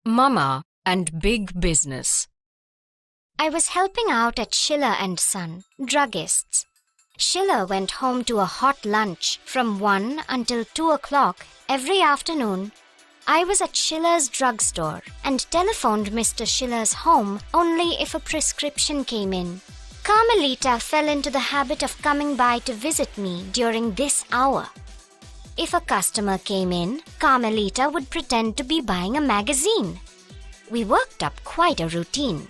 Mama and Big Business. I was helping out at Schiller and Son, druggists. Schiller went home to a hot lunch from 1 until 2 o'clock every afternoon. I was at Schiller's drugstore and telephoned Mr. Schiller's home only if a prescription came in. Carmelita fell into the habit of coming by to visit me during this hour. If a customer came in, Carmelita would pretend to be buying a magazine. We worked up quite a routine.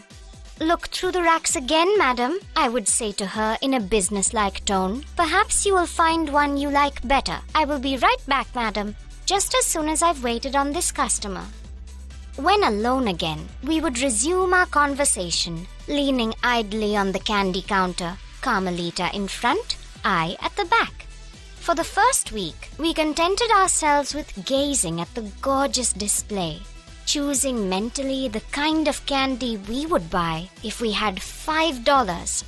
"Look through the racks again, madam," I would say to her in a businesslike tone. "Perhaps you will find one you like better. I will be right back, madam, just as soon as I've waited on this customer." When alone again, we would resume our conversation, leaning idly on the candy counter, Carmelita in front, I at the back. For the first week, we contented ourselves with gazing at the gorgeous display, choosing mentally the kind of candy we would buy if we had $5.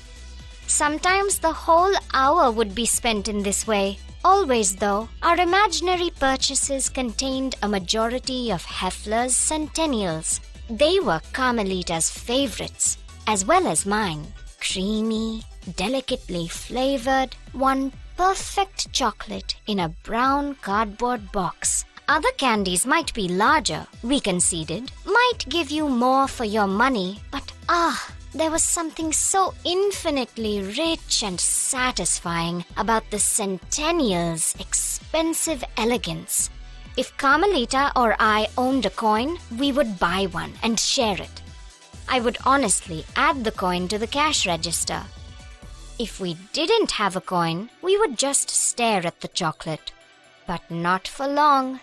Sometimes the whole hour would be spent in this way. Always, though, our imaginary purchases contained a majority of Heffler's Centennials. They were Carmelita's favorites, as well as mine. Creamy, delicately flavored, one perfect chocolate in a brown cardboard box. Other candies might be larger, we conceded, might give you more for your money, but there was something so infinitely rich and satisfying about the Centennial's expensive elegance. If Carmelita or I owned a coin, we would buy one and share it. I would honestly add the coin to the cash register. If we didn't have a coin, we would just stare at the chocolate. But not for long.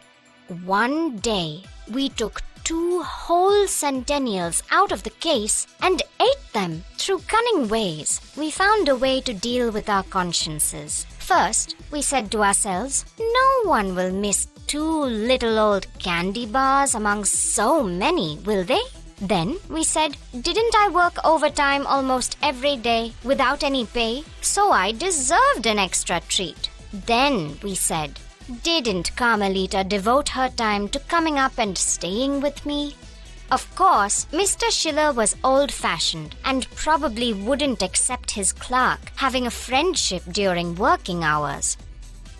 One day, we took 2 whole Centennials out of the case and ate them. Through cunning ways, we found a way to deal with our consciences. First, we said to ourselves, no one will miss 2 little old candy bars among so many, will they? Then we said, didn't I work overtime almost every day without any pay? So I deserved an extra treat. Then we said, didn't Carmelita devote her time to coming up and staying with me? Of course, Mr. Schiller was old-fashioned and probably wouldn't accept his clerk having a friendship during working hours.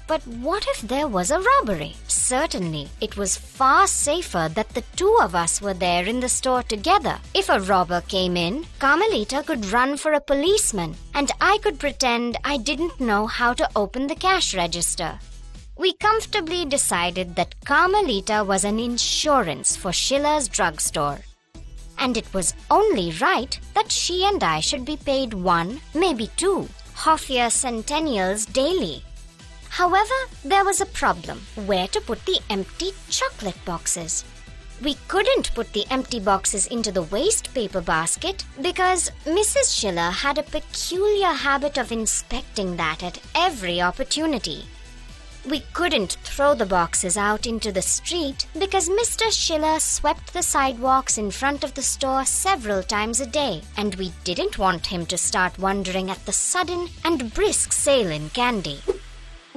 But what if there was a robbery? Certainly, it was far safer that the 2 of us were there in the store together. If a robber came in, Carmelita could run for a policeman, and I could pretend I didn't know how to open the cash register. We comfortably decided that Carmelita was an insurance for Schiller's drugstore. And it was only right that she and I should be paid 1, maybe 2, Hoffier Centennials daily. However, there was a problem: where to put the empty chocolate boxes. We couldn't put the empty boxes into the waste paper basket because Mrs. Schiller had a peculiar habit of inspecting that at every opportunity. We couldn't throw the boxes out into the street because Mr. Schiller swept the sidewalks in front of the store several times a day, and we didn't want him to start wondering at the sudden and brisk sale in candy.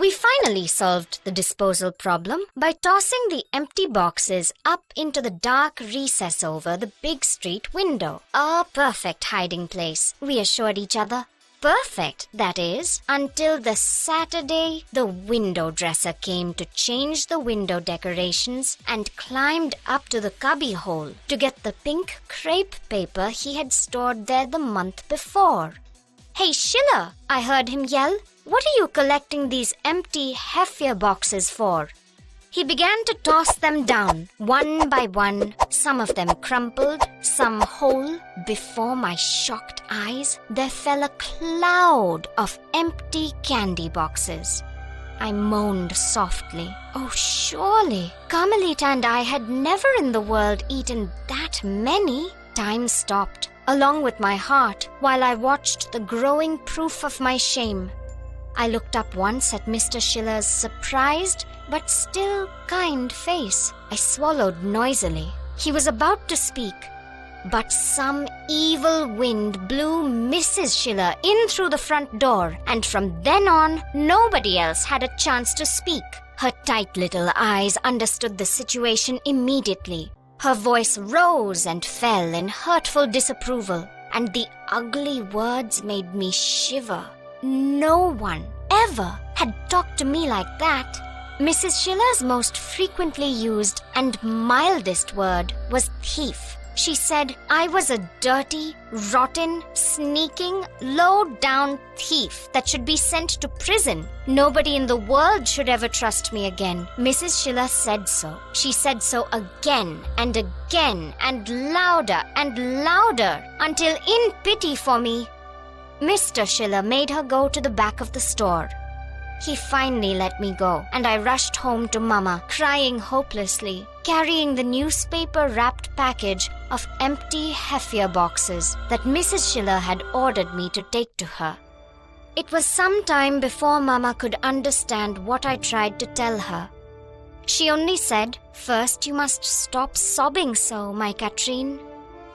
We finally solved the disposal problem by tossing the empty boxes up into the dark recess over the big street window. A perfect hiding place, we assured each other. Perfect, that is, until the Saturday the window dresser came to change the window decorations and climbed up to the cubby hole to get the pink crepe paper he had stored there the month before. "Hey, Schiller," I heard him yell. "What are you collecting these empty Heffler boxes for?" He began to toss them down, one by one, some of them crumpled, some whole. Before my shocked eyes, there fell a cloud of empty candy boxes. I moaned softly. Oh, surely Carmelita and I had never in the world eaten that many. Time stopped, along with my heart, while I watched the growing proof of my shame. I looked up once at Mr. Schiller's surprised but still kind face. I swallowed noisily. He was about to speak, but some evil wind blew Mrs. Schiller in through the front door, and from then on, nobody else had a chance to speak. Her tight little eyes understood the situation immediately. Her voice rose and fell in hurtful disapproval, and the ugly words made me shiver. No one ever had talked to me like that. Mrs. Schiller's most frequently used and mildest word was thief. She said I was a dirty, rotten, sneaking, low-down thief that should be sent to prison. Nobody in the world should ever trust me again. Mrs. Schiller said so. She said so again and again and louder, until in pity for me, Mr. Schiller made her go to the back of the store. He finally let me go, and I rushed home to Mama, crying hopelessly, carrying the newspaper-wrapped package of empty Heffia boxes that Mrs. Schiller had ordered me to take to her. It was some time before Mama could understand what I tried to tell her. She only said, "First you must stop sobbing so, my Katrine."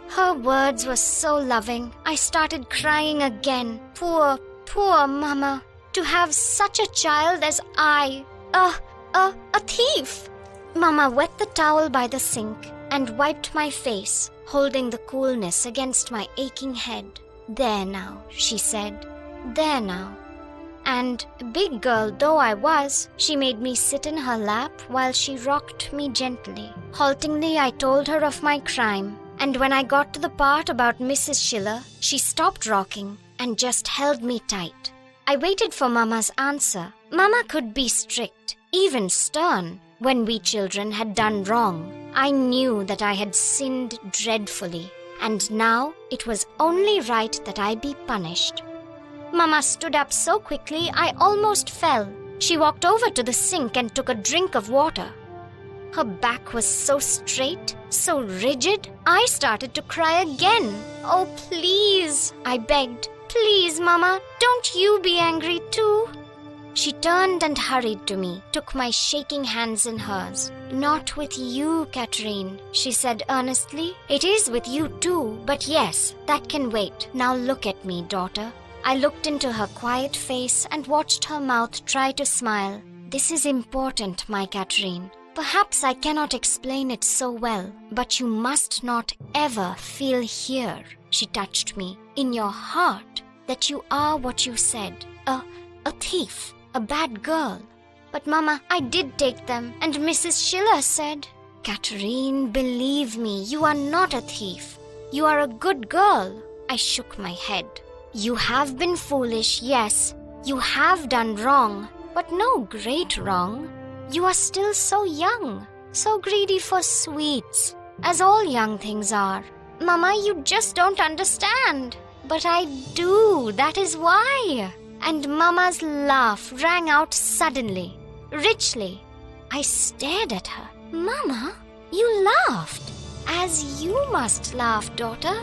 Her words were so loving, I started crying again. Poor Mama. To have such a child as I, a thief. Mama wet the towel by the sink and wiped my face, holding the coolness against my aching head. "There now," she said. "There now." And, big girl though I was, she made me sit in her lap while she rocked me gently. Haltingly, I told her of my crime, and when I got to the part about Mrs. Schiller, she stopped rocking and just held me tight. I waited for Mama's answer. Mama could be strict, even stern, when we children had done wrong. I knew that I had sinned dreadfully, and now it was only right that I be punished. Mama stood up so quickly I almost fell. She walked over to the sink and took a drink of water. Her back was so straight, so rigid, I started to cry again. "Oh, please," I begged. "Please, Mama, don't you be angry too." She turned and hurried to me, took my shaking hands in hers. "Not with you, Katrine," she said earnestly. "It is with you too, but yes, that can wait. Now look at me, daughter." I looked into her quiet face and watched her mouth try to smile. "This is important, my Katrine. Perhaps I cannot explain it so well, but you must not ever feel here," she touched me, "in your heart, that you are what you said, a thief, a bad girl. But Mama, I did take them, and Mrs. Schiller said..." "Katrine, believe me, you are not a thief. You are a good girl." I shook my head. "You have been foolish, yes. You have done wrong, but no great wrong. You are still so young, so greedy for sweets, as all young things are. Mama, you just don't understand." "But I do, that is why." And Mama's laugh rang out suddenly, richly. I stared at her. "Mama, you laughed." "As you must laugh, daughter."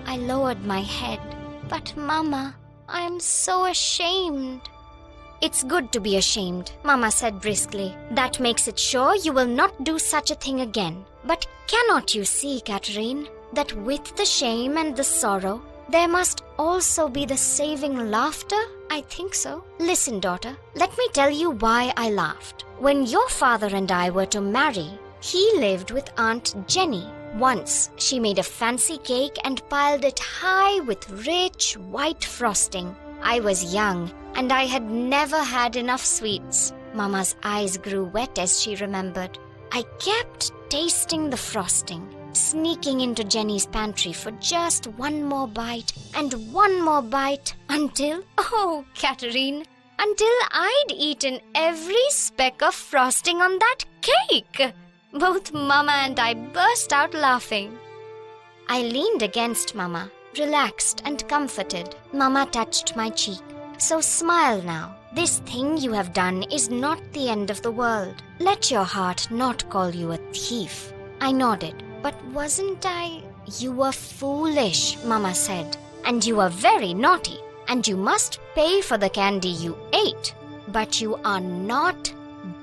I lowered my head. "But Mama, I am so ashamed." "It's good to be ashamed," Mama said briskly. "That makes it sure you will not do such a thing again. But cannot you see, Katrine, that with the shame and the sorrow, there must also be the saving laughter?" "I think so." "Listen, daughter, let me tell you why I laughed. When your father and I were to marry, he lived with Aunt Jenny. Once, she made a fancy cake and piled it high with rich white frosting. I was young, and I had never had enough sweets." Mama's eyes grew wet as she remembered. "I kept tasting the frosting, sneaking into Jenny's pantry for just one more bite and one more bite until, oh, Katrine, until I'd eaten every speck of frosting on that cake." Both Mama and I burst out laughing. I leaned against Mama, relaxed and comforted. Mama touched my cheek. "So smile now. This thing you have done is not the end of the world. Let your heart not call you a thief." I nodded. "But wasn't I..." "You were foolish," Mama said. "And you were very naughty. And you must pay for the candy you ate. But you are not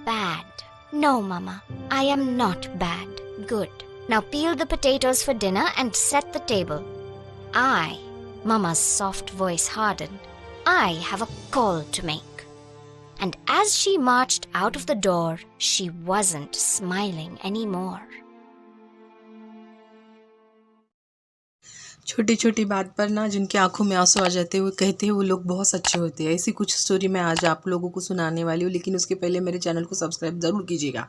bad." "No, Mama, I am not bad. Good. Now peel the potatoes for dinner and set the table. Mama's soft voice hardened, "I have a call to make." And as she marched out of the door, she wasn't smiling anymore. छोटी छोटी बात पर ना जिनकी आंखों में आंसू आ जाते हैं वो कहते हैं वो लोग बहुत सच्चे होते हैं। ऐसी कुछ स्टोरी मैं आज आप लोगों को सुनाने वाली हूँ, लेकिन उसके पहले मेरे चैनल को सब्सक्राइब ज़रूर कीजिएगा।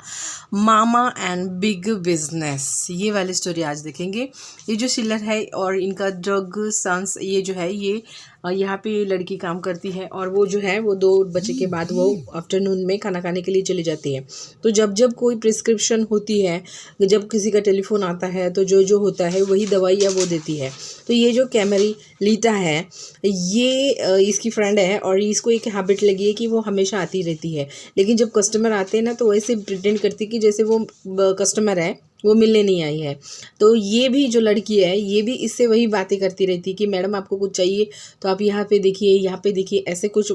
मामा एंड बिग बिजनेस, ये वाली स्टोरी आज देखेंगे। ये जो शिलर है और इनका ड्रग सन्स, ये जो है ये यहाँ पे लड़की काम करती है और वो जो है वो 2 बजे के बाद वो आफ्टरनून में खाना खाने के लिए चली जाती है। तो जब जब कोई प्रिस्क्रिप्शन होती है, जब किसी का टेलीफोन आता है तो जो जो होता है वही दवाइयाँ वो देती है। तो ये जो कैमरीलीटा है ये इसकी फ्रेंड है और इसको एक हैबिट लगी है कि वो हमेशा आती रहती है, लेकिन जब कस्टमर आते हैं ना तो वैसे प्रिटेंड करती कि जैसे वो कस्टमर है, वो मिलने नहीं आई है। तो ये भी जो लड़की है ये भी इससे वही बातें करती रहती कि मैडम आपको कुछ चाहिए तो आप यहाँ पे देखिए, यहाँ पे देखिए, ऐसे कुछ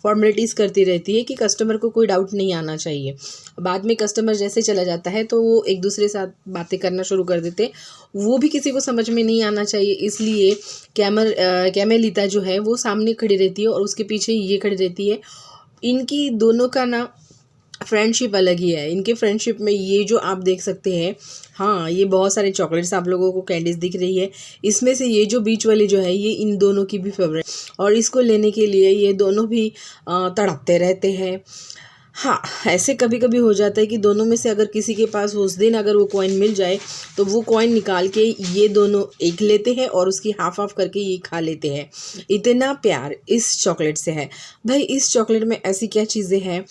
फॉर्मेलिटीज़ करती रहती है कि कस्टमर को कोई डाउट नहीं आना चाहिए। बाद में कस्टमर जैसे चला जाता है तो वो एक दूसरे साथ बातें करना शुरू कर देते, वो भी किसी को समझ में नहीं आना चाहिए, इसलिए कैमेलिता जो है वो सामने खड़ी रहती है और उसके पीछे ये खड़ी रहती है। इनकी दोनों का ना फ्रेंडशिप अलग ही है। इनके फ्रेंडशिप में ये जो आप देख सकते हैं, हाँ ये बहुत सारे चॉकलेट्स आप लोगों को कैंडीज दिख रही है, इसमें से ये जो बीच वाली जो है ये इन दोनों की भी फेवरेट, और इसको लेने के लिए ये दोनों भी तड़पते रहते हैं। हाँ, ऐसे कभी कभी हो जाता है कि दोनों में से अगर किसी के पास उस दिन अगर वो कॉइन मिल जाए तो वो कॉइन निकाल के ये दोनों एक लेते हैं और उसकी हाफ हाफ करके ये खा लेते हैं। इतना प्यार इस चॉकलेट से है भाई। इस चॉकलेट में ऐसी क्या चीज़ें हैं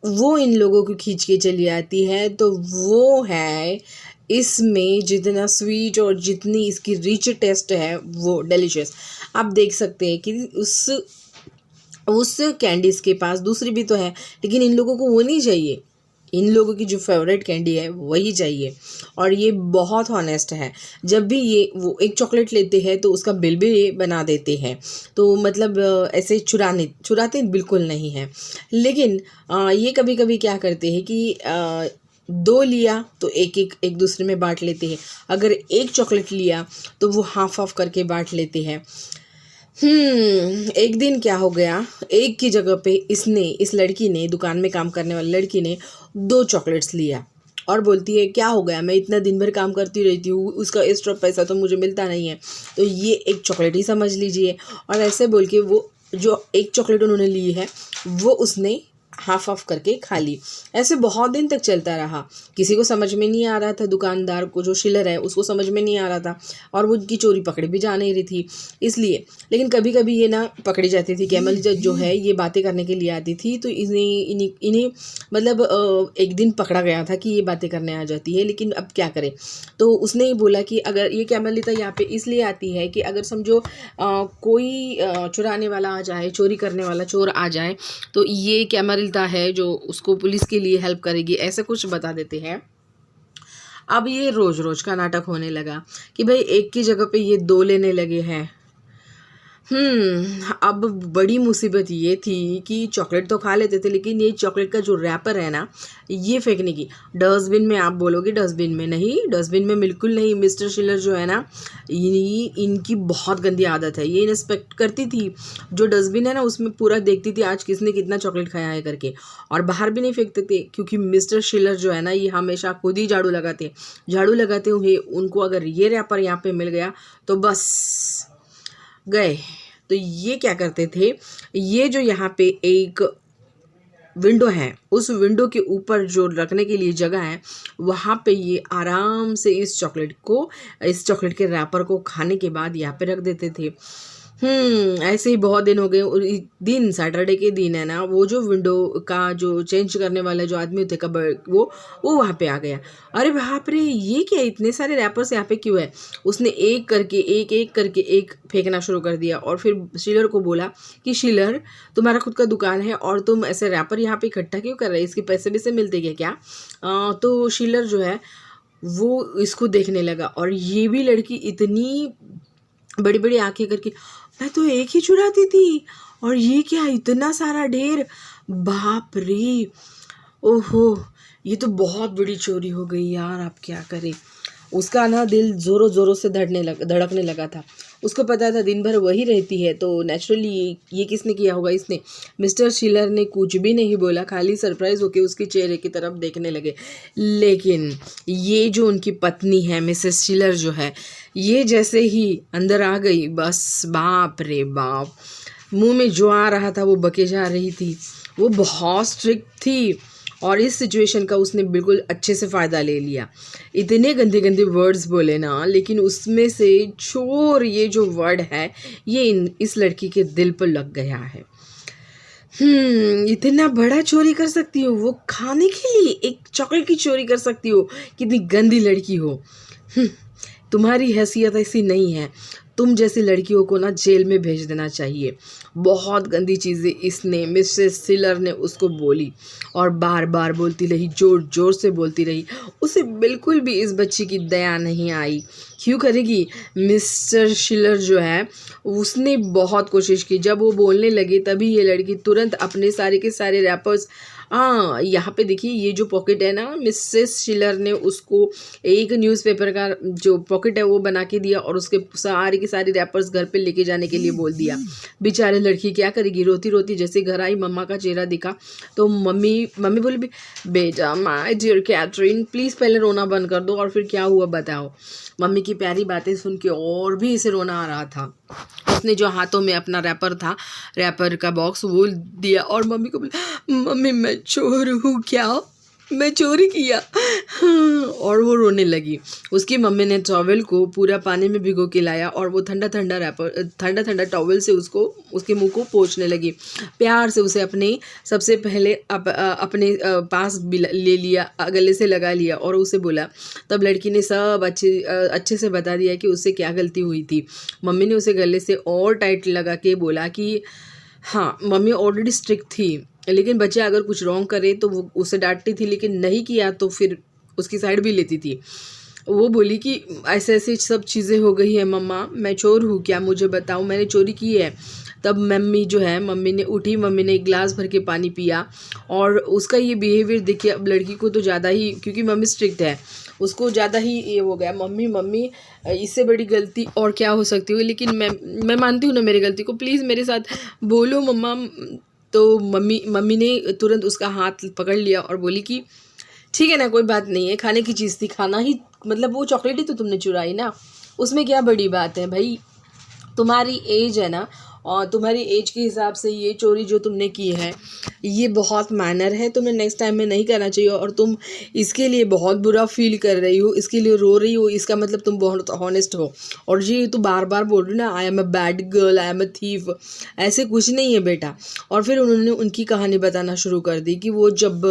वो इन लोगों को खींच के चली आती है, तो वो है इसमें जितना स्वीट और जितनी इसकी रिच टेस्ट है वो डिलीशियस। आप देख सकते हैं कि उस कैंडीज़ के पास दूसरी भी तो है, लेकिन इन लोगों को वो नहीं चाहिए। इन लोगों की जो फेवरेट कैंडी है वही चाहिए। और ये बहुत ऑनेस्ट है, जब भी ये वो एक चॉकलेट लेते हैं तो उसका बिल भी ये बना देते हैं। तो मतलब ऐसे चुराते बिल्कुल नहीं है, लेकिन ये कभी कभी क्या करते हैं कि 2 लिया तो एक दूसरे में बांट लेते हैं। अगर एक चॉकलेट लिया तो वो हाफ हाफ करके बांट लेते हैं। एक दिन क्या हो गया, एक की जगह पे इस लड़की ने, दुकान में काम करने वाली लड़की ने 2 चॉकलेट्स लिया और बोलती है क्या हो गया, मैं इतना दिन भर काम करती रहती हूँ, उसका एक्स्ट्रा पैसा तो मुझे मिलता नहीं है, तो ये एक चॉकलेट ही समझ लीजिए। और ऐसे बोल के वो जो एक चॉकलेट उन्होंने ली है वो उसने हाफ ऑफ करके खा ली। ऐसे बहुत दिन तक चलता रहा, किसी को समझ में नहीं आ रहा था, दुकानदार को जो शिलर है उसको समझ में नहीं आ रहा था, और वो उनकी चोरी पकड़ी भी जा नहीं रही थी इसलिए। लेकिन कभी कभी ये ना पकड़ी जाती थी। कैमल जो है ये बातें करने के लिए आती थी, तो इन्हें मतलब एक दिन पकड़ा गया था कि ये बातें करने आ जाती है, लेकिन अब क्या करें। तो उसने ही बोला कि अगर ये कैमलिता यहाँ पे इसलिए आती है कि अगर समझो कोई चुराने वाला आ जाए, चोरी करने वाला चोर आ जाए, तो ये कैमलिता है जो उसको पुलिस के लिए हेल्प करेगी, ऐसे कुछ बता देते हैं। अब ये रोज रोज का नाटक होने लगा कि भाई एक की जगह पे ये 2 लेने लगे हैं। अब बड़ी मुसीबत ये थी कि चॉकलेट तो खा लेते थे, लेकिन ये चॉकलेट का जो रैपर है ना ये फेंकने की। डस्टबिन में आप बोलोगे, डस्टबिन में नहीं, डस्टबिन में बिल्कुल नहीं। मिस्टर शिलर जो है ना इनकी बहुत गंदी आदत है। ये इंस्पेक्ट करती थी जो डस्टबिन है ना, उसमें पूरा देखती थी आज किसने कितना चॉकलेट खाया है करके, और बाहर भी नहीं फेंकते थे, क्योंकि मिस्टर शिलर जो है ना ये हमेशा खुद ही झाड़ू लगाते हुए उनको अगर ये रैपर यहाँ पे मिल गया तो बस गए। तो ये क्या करते थे, ये जो यहाँ पे एक विंडो है, उस विंडो के ऊपर जो रखने के लिए जगह है वहाँ पे ये आराम से इस चॉकलेट के रैपर को खाने के बाद यहाँ पे रख देते थे। ऐसे ही बहुत दिन हो गए। और दिन सैटरडे के दिन है ना, वो जो विंडो का जो चेंज करने वाला जो आदमी थे कबर्ड, वो वहाँ पे आ गया। अरे बाप रे, ये क्या इतने सारे रैपर्स यहाँ पे क्यों है। उसने एक करके एक फेंकना शुरू कर दिया और फिर शिलर को बोला कि शिलर तुम्हारा खुद का दुकान है और तुम ऐसे रैपर यहाँ पे इकट्ठा क्यों कर रहे हैं, इसके पैसे भी से मिलते क्या? तो शिलर जो है वो इसको देखने लगा, और ये भी लड़की इतनी बड़ी बड़ी आंखें करके, मैं तो एक ही चुराती थी और ये क्या इतना सारा ढेर, बाप रे, ओहो ये तो बहुत बड़ी चोरी हो गई यार, आप क्या करें। उसका ना दिल जोरों जोरों से धड़कने लगा था। उसको पता था दिन भर वही रहती है, तो नेचुरली ये किसने किया होगा, इसने। मिस्टर शिलर ने कुछ भी नहीं बोला, खाली सरप्राइज होके उसके चेहरे की तरफ देखने लगे। लेकिन ये जो उनकी पत्नी है मिसेस शिलर जो है, ये जैसे ही अंदर आ गई, बस बाप रे बाप, मुंह में जो आ रहा था वो बके जा रही थी। वो बहुत स्ट्रिक्ट थी और इस सिचुएशन का उसने बिल्कुल अच्छे से फ़ायदा ले लिया। इतने गंदे गंदे वर्ड्स बोले ना, लेकिन उसमें से चोर ये जो वर्ड है ये इस लड़की के दिल पर लग गया है। इतना बड़ा चोरी कर सकती हो, वो खाने के लिए एक चॉकलेट की चोरी कर सकती हो, कितनी गंदी लड़की हो। तुम्हारी हैसियत ऐसी नहीं है, तुम जैसी लड़कियों को ना जेल में भेज देना चाहिए। बहुत गंदी चीज़ें इसने, मिसेस शिलर ने उसको बोली और बार बार बोलती रही, जोर जोर से बोलती रही। उसे बिल्कुल भी इस बच्ची की दया नहीं आई। क्यों करेगी? मिस्टर शिलर जो है उसने बहुत कोशिश की। जब वो बोलने लगे तभी ये लड़की तुरंत अपने सारे के सारे रैपर्स, यहाँ पे देखिए ये जो पॉकेट है ना, मिसेस शिलर ने उसको एक न्यूज़पेपर का जो पॉकेट है वो बना के दिया और उसके सारे के सारे रैपर्स घर पे लेके जाने के लिए बोल दिया। बेचारे लड़की क्या करेगी, रोती रोती जैसे घर आई, मम्मा का चेहरा दिखा तो मम्मी बोली, बेटा माय डियर कैथरीन प्लीज़ पहले रोना बंद कर दो। और फिर क्या हुआ बताओ। मम्मी की प्यारी बातें सुन के और भी इसे रोना आ रहा था। उसने जो हाथों में अपना रैपर था, रैपर का बॉक्स वो दिया और मम्मी को बोला, मम्मी मैं चोर हूँ क्या, मैं चोरी किया। और वो रोने लगी। उसकी मम्मी ने टॉवेल को पूरा पानी में भिगो के लाया और वो ठंडा ठंडा टॉवेल से उसके मुंह को पोंछने लगी। प्यार से उसे सबसे पहले अपने पास ले लिया, गले से लगा लिया और उसे बोला। तब लड़की ने सब अच्छे से बता दिया कि उससे क्या गलती हुई थी। मम्मी ने उसे गले से और टाइट लगा के बोला कि हाँ, मम्मी ऑलरेडी स्ट्रिक्ट थी, लेकिन बच्चे अगर कुछ रॉन्ग करे तो वो उसे डांटती थी, लेकिन नहीं किया तो फिर उसकी साइड भी लेती थी। वो बोली कि ऐसे ऐसे सब चीज़ें हो गई है मम्मा, मैं चोर हूँ क्या, मुझे बताओ मैंने चोरी की है। तब मम्मी ने उठी, मम्मी ने एक गिलास भर के पानी पिया और उसका ये बिहेवियर देखिए। अब लड़की को तो ज़्यादा ही, क्योंकि मम्मी स्ट्रिक्ट है, उसको ज़्यादा ही ये हो गया, मम्मी इससे बड़ी गलती और क्या हो सकती है, लेकिन मैं मानती हूँ ना मेरी गलती को, प्लीज़ मेरे साथ बोलो मम्मा। तो मम्मी ने तुरंत उसका हाथ पकड़ लिया और बोली कि ठीक है ना, कोई बात नहीं है, खाने की चीज़ थी, खाना ही, मतलब वो चॉकलेट ही तो तुमने चुराई ना, उसमें क्या बड़ी बात है भाई। तुम्हारी एज है ना, और तुम्हारी एज के हिसाब से ये चोरी जो तुमने की है ये बहुत मैनर है, तुम्हें नेक्स्ट टाइम में नहीं करना चाहिए। और तुम इसके लिए बहुत बुरा फील कर रही हो, इसके लिए रो रही हो, इसका मतलब तुम बहुत हॉनेस्ट हो। और ये तो बार बार बोल रही ना, I am a bad girl, I am a thief, ऐसे कुछ नहीं है बेटा। और फिर उन्होंने उनकी कहानी बताना शुरू कर दी कि वो जब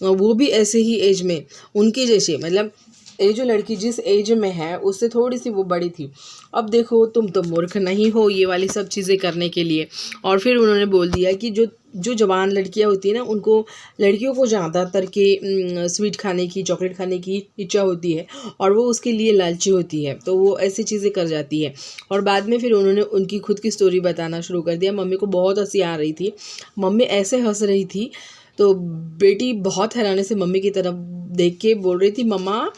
वो भी ऐसे ही एज में उनकी जैसे, मतलब ये जो लड़की जिस एज में है उससे थोड़ी सी वो बड़ी थी। अब देखो तुम तो मूर्ख नहीं हो ये वाली सब चीज़ें करने के लिए। और फिर उन्होंने बोल दिया कि जो जवान लड़कियां होती हैं ना, उनको, लड़कियों को ज़्यादातर के स्वीट खाने की, चॉकलेट खाने की इच्छा होती है और वो उसके लिए लालची होती है, तो वो ऐसी चीज़ें कर जाती है। और बाद में फिर उन्होंने उनकी खुद की स्टोरी बताना शुरू कर दिया। मम्मी को बहुत हंसी आ रही थी, मम्मी ऐसे हंस रही थी तो बेटी बहुत हैरानी से मम्मी की तरफ देख के बोल रही थी, मम्मा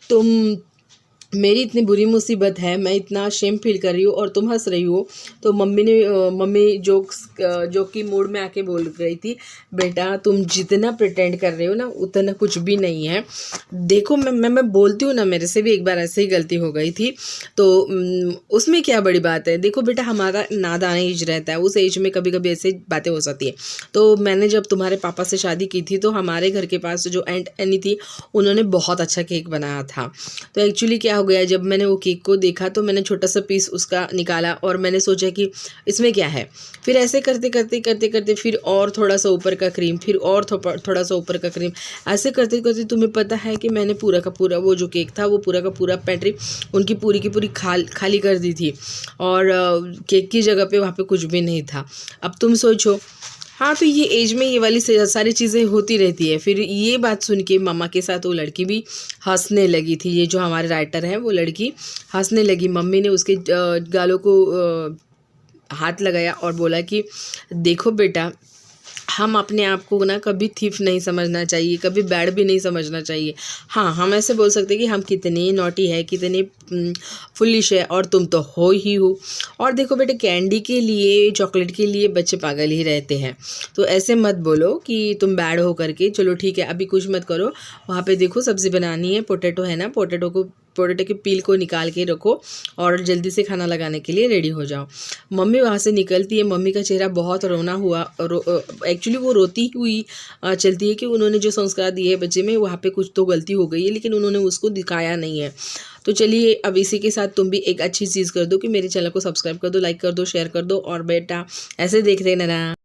तुम, मेरी इतनी बुरी मुसीबत है, मैं इतना शेम फील कर रही हूँ और तुम हंस रही हो। तो मम्मी जोक की मूड में आके बोल रही थी, बेटा तुम जितना प्रिटेंड कर रहे हो ना उतना कुछ भी नहीं है। देखो मैं बोलती हूँ ना, मेरे से भी एक बार ऐसे ही गलती हो गई थी, तो उसमें क्या बड़ी बात है। देखो बेटा, हमारा नादान एज रहता है, उस एज में कभी कभी ऐसे बातें हो सकती है। तो मैंने जब तुम्हारे पापा से शादी की थी तो हमारे घर के पास जो एंट एनी थी, उन्होंने बहुत अच्छा केक बनाया था। तो एक्चुअली क्या हो गया, जब मैंने वो केक को देखा तो मैंने छोटा सा पीस उसका निकाला और मैंने सोचा कि इसमें क्या है। फिर ऐसे करते फिर और थोड़ा सा ऊपर का क्रीम, फिर और थोड़ा सा ऊपर का क्रीम, ऐसे करते करते तुम्हें पता है कि मैंने पूरा का पूरा वो जो केक था वो पूरा का पूरा पेंट्री उनकी पूरी की पूरी खाली कर दी थी और केक की जगह पे वहाँ पे कुछ भी नहीं था। अब तुम सोचो, हाँ, तो ये एज में ये वाली सारी चीज़ें होती रहती है। फिर ये बात सुन के मामा के साथ वो लड़की भी हंसने लगी थी। ये जो हमारे राइटर हैं वो लड़की हंसने लगी। मम्मी ने उसके गालों को हाथ लगाया और बोला कि देखो बेटा, हम अपने आप को ना कभी थीफ नहीं समझना चाहिए, कभी बैड भी नहीं समझना चाहिए। हाँ, हम ऐसे बोल सकते हैं कि हम कितने नॉटी है, कितने फुलिश है, और तुम तो हो ही हो। और देखो बेटे, कैंडी के लिए, चॉकलेट के लिए बच्चे पागल ही रहते हैं। तो ऐसे मत बोलो कि तुम बैड हो करके। चलो ठीक है, अभी कुछ मत करो। वहाँ पे देखो सब्ज़ी बनानी है, पोटैटो है ना, पोटैटो के पील को निकाल के रखो और जल्दी से खाना लगाने के लिए रेडी हो जाओ। मम्मी वहाँ से निकलती है, मम्मी का चेहरा बहुत रोना हुआ, एक्चुअली वो रोती हुई चलती है कि उन्होंने जो संस्कार दिए है बच्चे में, वहाँ पे कुछ तो गलती हो गई है, लेकिन उन्होंने उसको दिखाया नहीं है। तो चलिए, अब इसी के साथ तुम भी एक अच्छी चीज़ कर दो कि मेरे चैनल को सब्सक्राइब कर दो, लाइक कर दो, शेयर कर दो, और बेटा ऐसे देखते रहना।